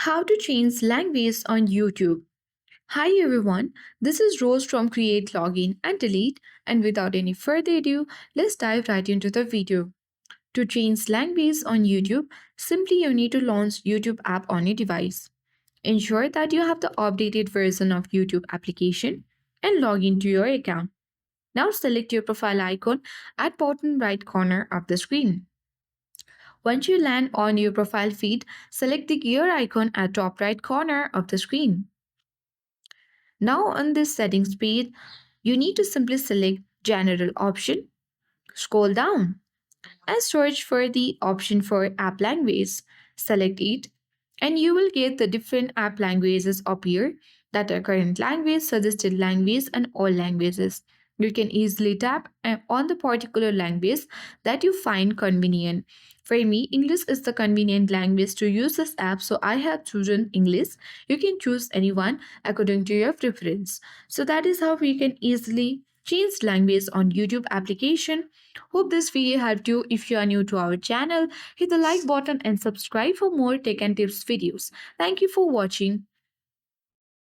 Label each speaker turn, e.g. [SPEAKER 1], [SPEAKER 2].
[SPEAKER 1] How to change language on YouTube. Hi everyone, this is Rose from Create, Login and Delete. And without any further ado, let's dive right into the video. To change language on YouTube, simply you need to launch YouTube app on your device. Ensure that you have the updated version of YouTube application and log into your account. Now select your profile icon at bottom right corner of the screen. Once you land on your profile feed, select the gear icon at top right corner of the screen. Now on this settings page, you need to simply select General option, scroll down, and search for the option for app language. Select it, and you will get the different app languages appear that are current language, suggested language, and all languages. You can easily tap on the particular language that you find convenient. For me, English is the convenient language to use this app, so I have chosen English. You can choose anyone according to your preference. So that is how we can easily change language on YouTube application. Hope this video helped you. If you are new to our channel, hit the like button and subscribe for more tech and tips videos. Thank you for watching.